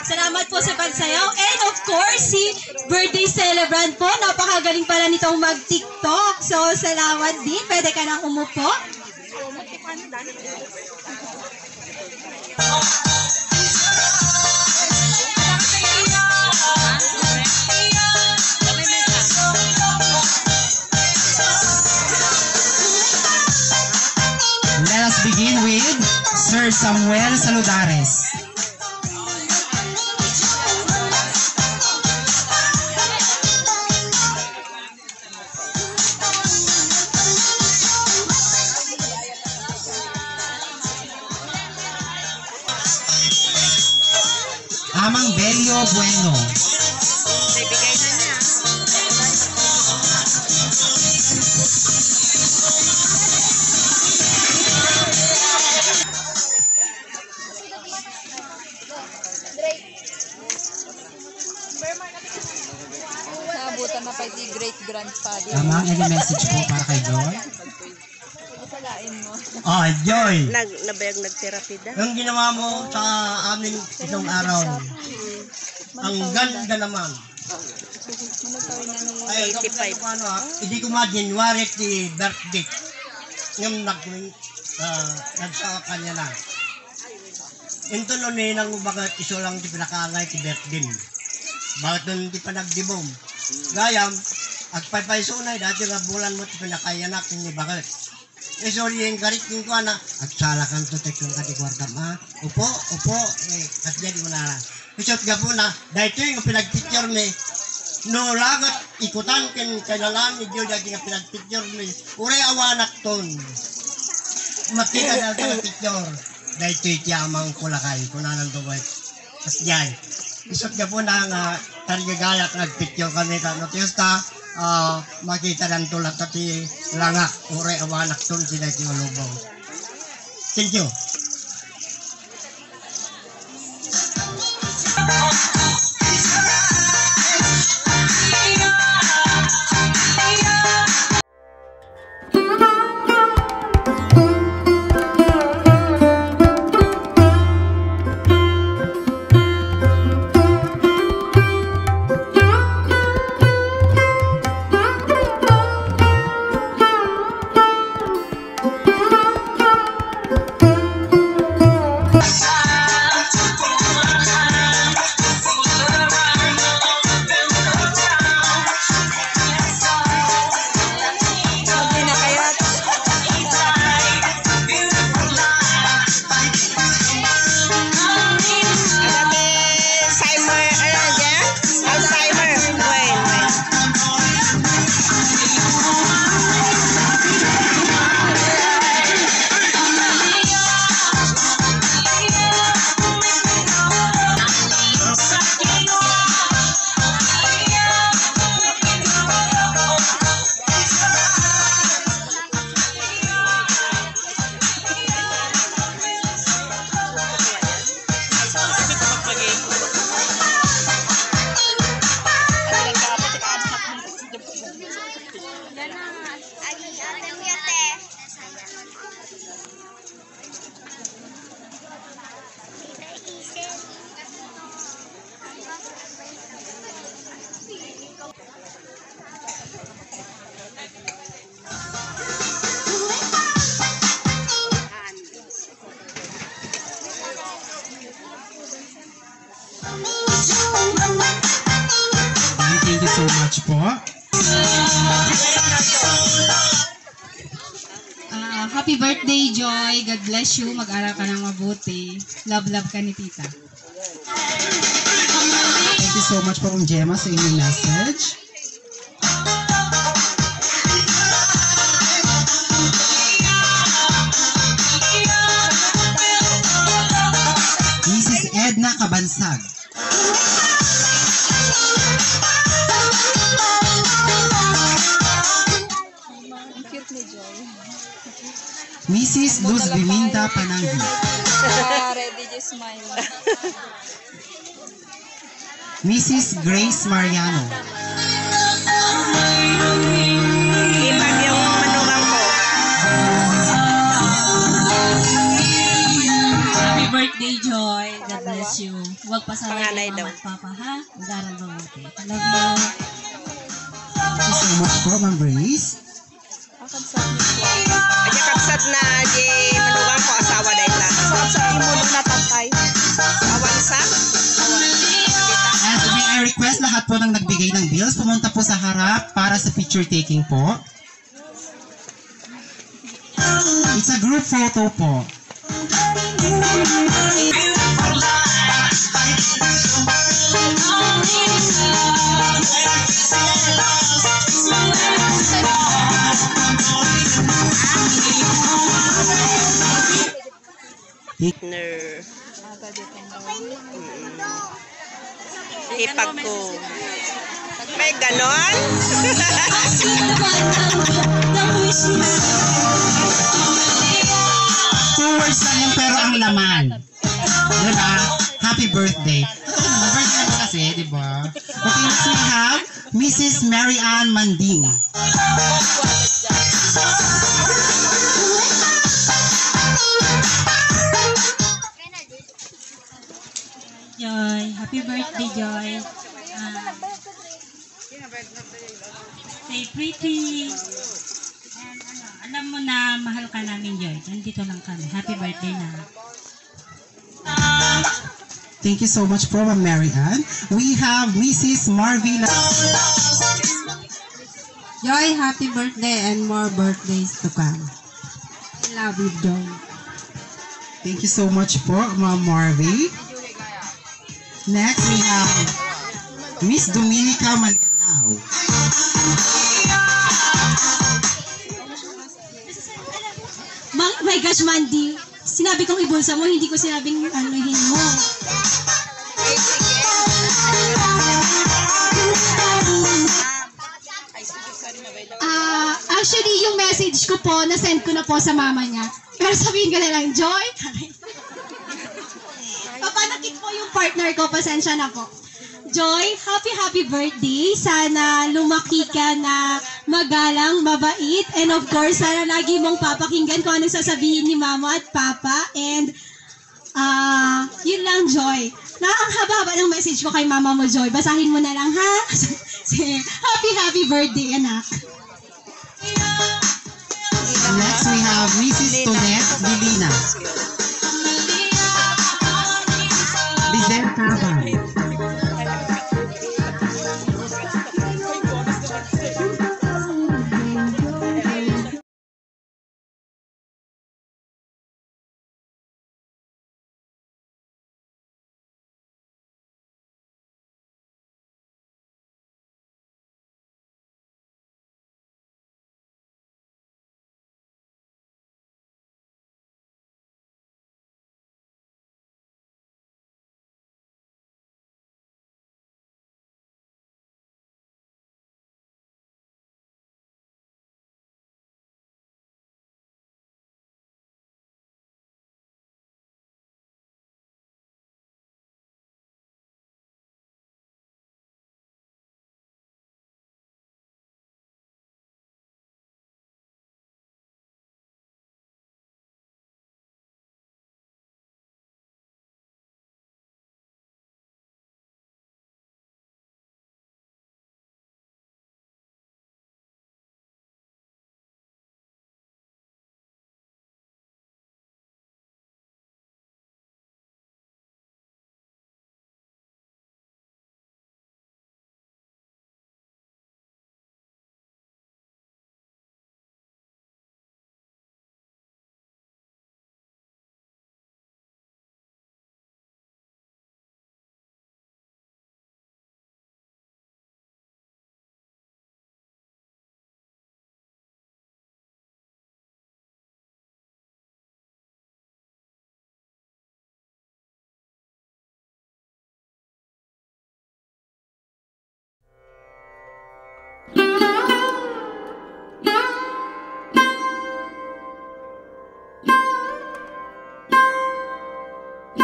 Salamat po sa pagsayaw. And of course, si birthday celebrant po, napakagaling pala nitong mag-TikTok. So, salamat din. Pwede ka nang umupo. Let us begin with Sir Samuel Saludares. Amang Belio Bueno. Bibigay na niya. Naabutan na pa si great grandfather. Amang any message po para kay Joy? Salain mo. Oh, Joy. Nabayag nag-therapy da. Yung ginawa mo sa amin itong araw, ang ganda naman. Ay, 85. Ano, hindi ko ma-January the birthday. Yung nagsaka kanya na. Ito nun eh, nang bakit iso lang di pinakangay ti birthday. Bakit nun di pa nagdibom? Gayam, agpaypayso na, dati nga bulan mo ti pinakayanak, hindi bakit. Eh, sorry, yung garit yung ko na, agsalakan to, tekong katikwarta ma. Upo, kasi di mo na. Isot nga po na, dahil ito yung pinagpicture ni, no lagat, ikutan kailangan ni Diyo dahil nga pinagpicture ni, uray awanak ton. Makita na ito picture. Dahil ito yung tiyamang kulakay, kunanan to ba. Kasi dyan, isot nga po na nga, tarigagayak nagpicture kami ka, notius ka, makita ng tulad kati langak, uray awanak ton sila yung lubong. Thank you. Thank you so much po. Happy birthday, Joy. God bless you. Mag-aral ka ng mabuti. Love ka ni Tita. Thank you so much po, Gemma, sa inyong message. Mrs. Edna Kabansag. Mrs. Luz Biminda Pananggi. Ready to smile. Mrs. Grace Mariano. Ipag yung manugang ko. Happy birthday birthday, Joy. God bless you. Huwag pasaway Panganay kay daw. mama at papa, ha? Mag-aral mabuti. I love you. Thank you so much po, Ma'am Grace. Akan sa amin po. Aja kapsat na di manugang ko asawa dahil lang. Sa imo na tatay. Awan sa? And may I request lahat po ng nagbigay ng bills, pumunta po sa harap para sa picture taking po. It's a group photo po. Ner. Aga dito ang Ipag ko. May ganon? Sweet naman ng wish niya. 2 words lang yun pero ang laman. Diba? Happy birthday. Birthday naman kasi, diba? Okay, next we have Mrs. Mary Ann Manding. Joy, happy birthday, Joy. Stay pretty. And alam mo na mahal ka namin, Joy. Nandito lang kami. Happy birthday na. Thank you so much po, Ma'am Mary Ann. We have Mrs. Marvila. Joy, happy birthday and more birthdays to come. I love you, Joy. Thank you so much po, Ma'am Marvy. Next, we have Miss Dominica Malinao. My gosh, Mandy. Sinabi kong ibulsa mo, hindi ko sinabing anuhin mo. Actually, yung message ko po, na-send ko na po sa mama niya. Pero sabihin ko na lang, Joy. Papanakit po yung partner ko, pasensya na po. Joy, happy birthday. Sana lumaki ka na magalang, mabait. And of course, sana lagi mong papakinggan kung anong sasabihin ni mama at papa. And yun lang, Joy. Ang haba-haba ng message ko kay mama mo, Joy. Basahin mo na lang, ha? Happy birthday, anak. Next, we have Mrs. Tonette Dilina. Lidel Cabal.